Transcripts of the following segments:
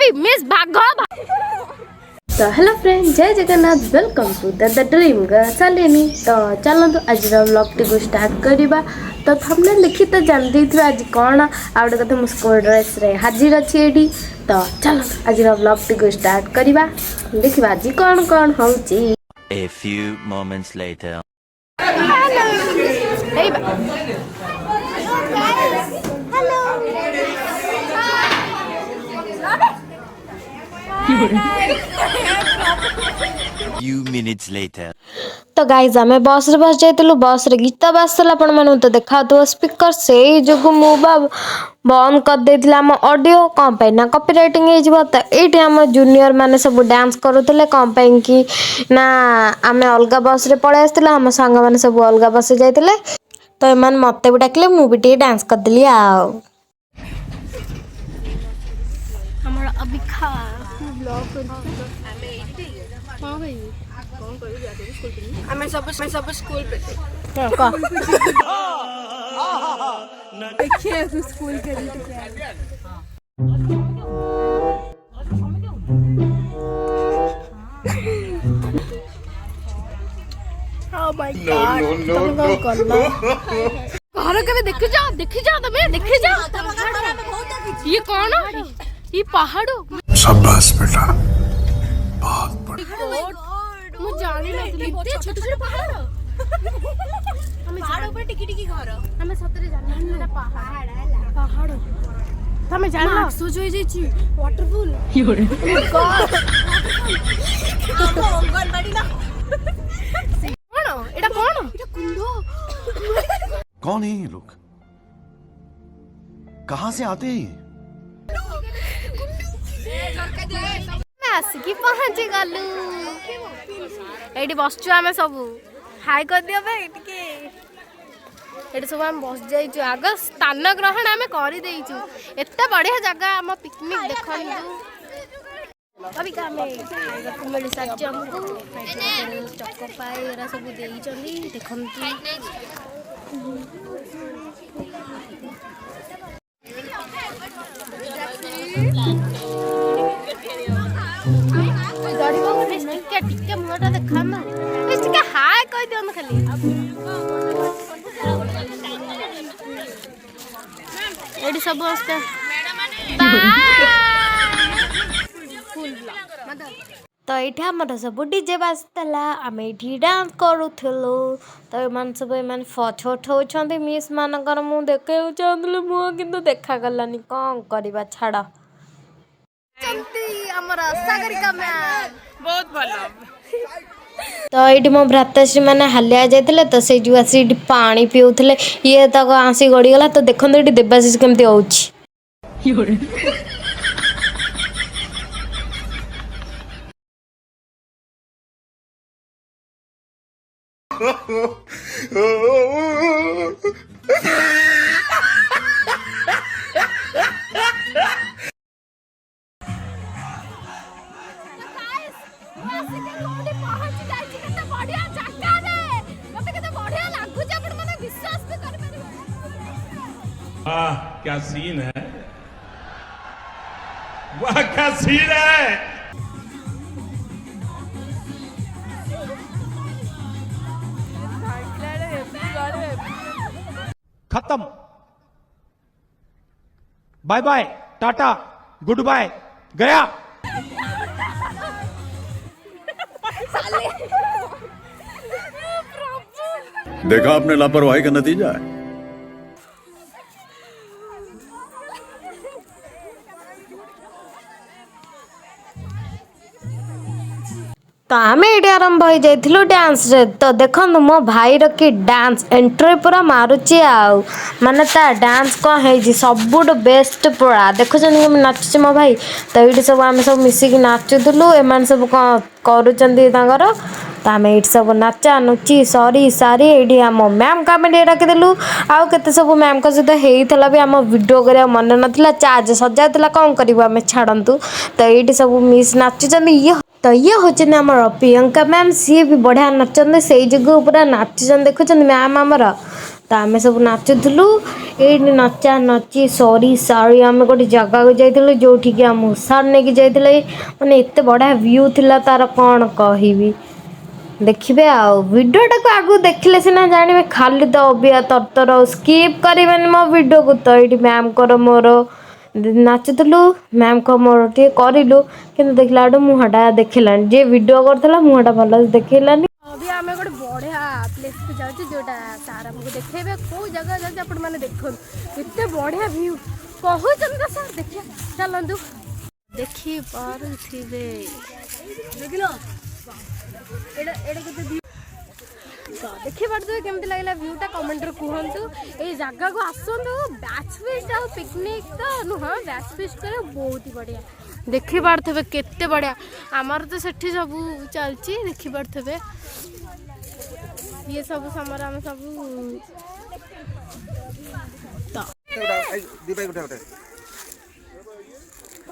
Heavy miss भाग। तो hello friend, जय Jagannath, welcome to the dream girl Shalini. तो चलतु आज व्लॉग टी स्टार्ट करवा। तो हमने लिखी तो जानते थे आज कौन आ गए कथा स्कूल ड्रेस रे हाजिर अच्छी ये। तो चलो आज व्लॉग टी स्टार्ट करवा, देखा आज कौन कौन हो। A few moments later. Few minutes later. तो गाइज आम बस रे बस जाइलु, बस रे गीत बाजला आपण मन तो देखा स्पीकर से जो मु बंद कर देथिले आम ऑडियो कौन पे ना कॉपीराइटिंग हे जिवो। तो एठी आम जूनियर माने सब डांस करूथिले कौन पे कि ना आमे अलगा बस रे पळे आस्थिले, आम संग माने सब अलगा बस रे जाइथिले। तो एमान मते भी डाकले, मु भी टे डांस कर देली। आ हमरा अभी खा ब्लॉग कर हमें एडी हां भाई कौन करू जा स्कूल पे हमें सब स्कूल पे थे का देखिए स्कूल के Oh my God! No. घर के देखी जाओ तुम्हें देखी जाओ। ये कौन है? ये पहाड़ो। शाबाश बेटा, बहुत बढ़िया। मुझे जाने नहीं इतने छोटे पहाड़। हमें पहाड़ ऊपर टिकी घर। हमें सतरे जाने ना पहाड़। हमें जाना सोच होई जाई वाटरफॉल। गॉड। अंगनवाड़ी ना। एटा कौन? एटा कुंडो। कौन है ये लोग, कहाँ से आते हैं? आसिकी पहुंची गलु एठी बसचु आमे सब हाय कर दियो बे टिके एठी सब हम बस जाइछु। आग स्थान ग्रहण आमे करि देइछु। एत्ते बढ़िया जगह हम पिकनिक देखलु। अभी का में खाइबा को मिल साच हमको चक्को पाए एरा सब देई चली देखंती। टिके मुहटा देखा ना टिके हाय कह दियो न खाली एडी सब बसते तो ये आमर सब डीजे बाजला, आम ये डांस करूँ। तो एम सब एम फटो उठाऊँ मिस मानकर मु देखा चाहूँ मुह कि देखा गलानी कौन करवा छाड़। बहुत भलो। तो ये मो भ्राताश्री मैंने हालिया जाते तो से जो आसी पानी पिउले ये तक आसी गड़ीगला। तो देखो ये देवाशीष केमती हो। वाह क्या सीन है, वाह क्या सीन है। खत्म, bye bye, tata, good bye, गया। देखा आपने लापरवाही का नतीजा है। तो आम ये आरंभ हो जाइलु डांस रे। तो देखो मो भाई कि डांस एंट्री पूरा मारुची आउ माने ता डांस कौन है सबुठ बेस्ट पूरा देखुन नाचुचे मो भाई। तो ये सब आम सब मिसिकी नाचुलु, एम सब कौन कर। तो आम ये सब नाचा नुची सरी सारी ये आम मैम को आम डाकिदेलु। आउ के सब मैम का सहित होता भी आम वीडियो कर मन ना चार्ज सजा कौन करें छाड़ू। तो ये सब मिस नाचुं। ये तो ये हूँ प्रियंका मैम, सी भी बढ़िया नाचते से जगह पूरा नाचुन देखुं मैम आमर। तो आम सब नाचुलु ये नचा नची सरी सारी आम गोटे जगह जाइलु जो आम सार नहीं जाइए माने एत बढ़िया व्यू थिला तार कौन कहबी देखिए वीडियोटा को आगु देखले सिना जाने खाली तो अबिया तरतर स्किप करें मो वीडियो को तो ये मैम को मोर नाचुलु मैम को मोर टे करूँ कि देखला मुहाटा देखला जे वीडियो करता मुहाटा भल देखलानी। अभी आम गोटे बढ़िया प्लेस को जाऊँ जोटा सार आमको देखेबे कौ जगह जाऊँ आपण मैंने देखो एत बढ़िया व्यू कहते तो सर देखिए चलतु देखी पारे देखी पारे केमती लगे व्यूटा कमेंट कहतु ये जगह को आसतु बैच फिस्ट आ पिकनिक तो नुह बैच फिस्ट कर बहुत ही बढ़िया देखी पारे केते बढ़िया आमर तो सेठी सब चलती देखी पारे ये सब समर आम सब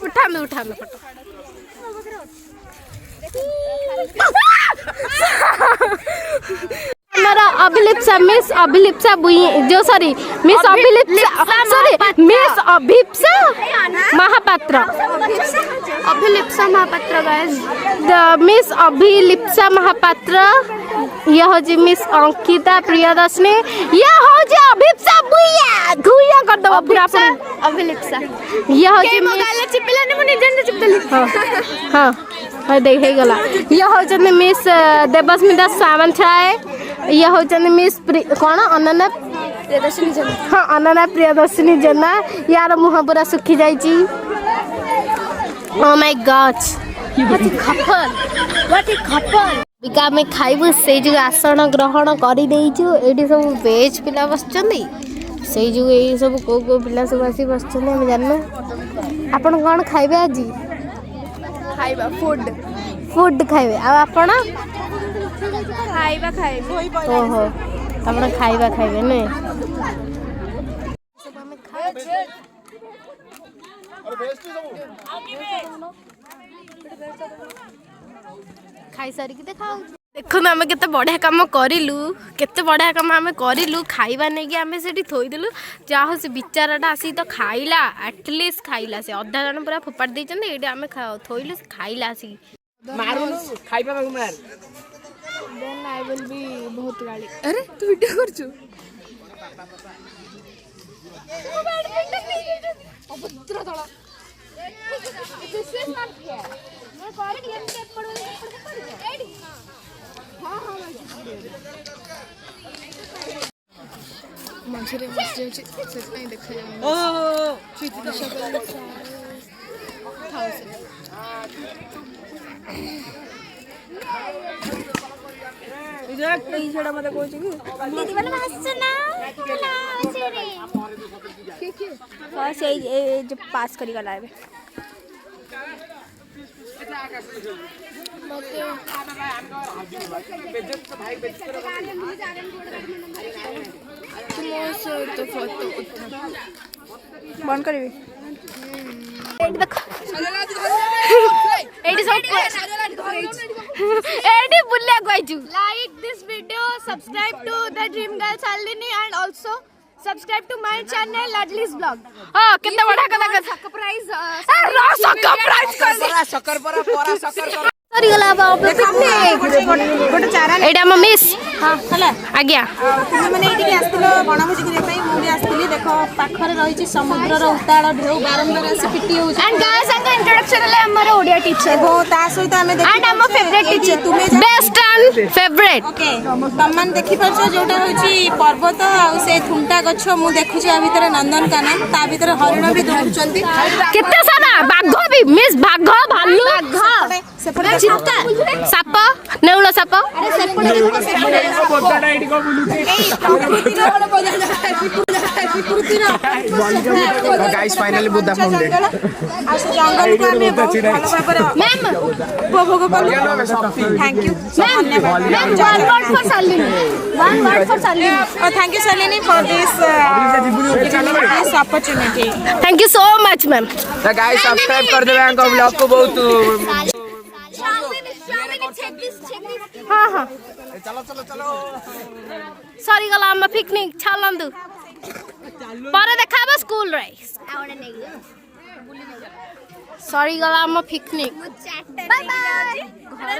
उठाने उठाने फोटो हमारा अभिलिप्सा मिस अभिलिप्सा जो sorry miss Abhilipsa sorry miss Abhipsa Mahapatra Abhilipsa Mahapatra guys the miss Abhilipsa Mahapatra यह होजी मिस अंकिता प्रियदर्शनी यह होजी अभिप्सा बुया घुया कर दबा पूरा अभिलिप्सा यह होजी मोबाइल चिपला ने मुनि जन चिपदली हां देख हे गला यह होजी मिस देवस्मिता सामंतराय यह होजी मिस कोन अनन्या प्रियदर्शनी जना हां अनन्या प्रियदर्शनी जना यार मुह पूरा सुखी जाईची ओ माय गॉड व्हाट खपल बिका में खाइबु से जो आसन ग्रहण कर देइछु एडी सब वेज पिला बसचंदी से जो ए सब को पिला सब आसी बसचंदी हम जाननु आपण कोन खाइबे आजी खाइबा फूड खाइबे आ आपण खाइबा खाइबे ओहो आपण खाइबा खाइबे ने सब हम खाइ खाई सारी देखा देखो आम के बढ़िया कम करूँ केते बढ़िया कम आम करूँ खाइबा नहीं कि आम से थोदेलु जहाँ से बिचाराटा आसी तो खाइला एटलिस्ट खाइला से अधा जन पूरा फोपाड़ देते ये आम थोइलु से खाइला आसी देन आई विल बी बहुत गाली अरे तू वीडियो करछु अभद्र तळा दिस इज नॉट फेयर मैं करे गेम टेप पड़ो एडी हां हां मंचरे बस जाउची सेट नहीं देखा जाय ओ चित्र शब्द इधर छड़ा मत कोची की दीदी वाला हंसना के हां से जो पास करी गला है बंद करी like this video, subscribe to the Dream Girl Shalini and also subscribe to my channel Ladli's Vlog. हां कितना बड़ा कदा सरप्राइज सरप्राइज सरी गला अब गोटे चारा एटा हम मिस हां हला आज्ञा तुम माने एठी के आस्तलो बनभोजी करे पई मु भी आस्तली देखो पाखरे रही छी समुद्र रो उताळ ढेउ बारंबार आसी पिटी हो एंड गाइस अंक इंट्रोडक्शन ले हमर ओडिया टीचर वो ता सहित हमें देखि एंड हम फेवरेट टीचर तुमे बेस्ट एंड फेवरेट ओके तमन देखि परछो जोटा होई छी पर्वत आ से थुंटा गछ मु देखु छी आ भीतर नंदनकानन ता भीतर हरिण भी दौड़चंती केते सारा बाघ भी मिस बाघ भालू बाघ सेपटे चित्ता साप नेउळ साप अरे सेपटे बोताडा एडी को बुलुची गाइस फाइनली बुद्धा फाउंडेड आ से जंगल को हमें मैम उपभोग करू thank you ma'am one word for Salini thank you Salini for this opportunity thank you so much ma'am तो गाइस सब्सक्राइब कर देबे अंक ब्लॉग को बहुत check this हाँ हाँ सरी गला आम पिकनिक छालंदु पर देखा स्कूल रे सरी गला आम पिकनिक बाय बाय घर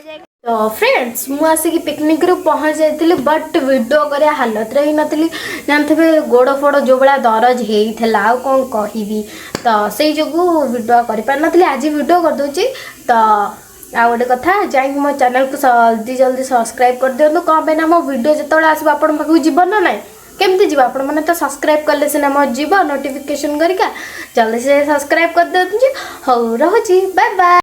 जाए तो फ्रेंड्स मु आसिक पिकनिक रू पहुँच जाइली बट वीडियो करिया हालत रही नथली जानते गोड़ फोड़ जो भाया दरज होता आउ कौन कहबी तो से जो वीडियो कर पार नी आज वीडियो कर दूची तो आ गोटे कथा जा मो चैनल को जल्दी जल्दी सब्सक्राइब कर दिखाँ कौन पे ना मो वीडियो जो आस जीव ना ना केमती जीव आपण मैंने तो सब्सक्राइब कले सीना मो जीव नोटिफिकेशन करिका जल्दी से सब्सक्राइब कर दे हौ रहुची बाय बाय।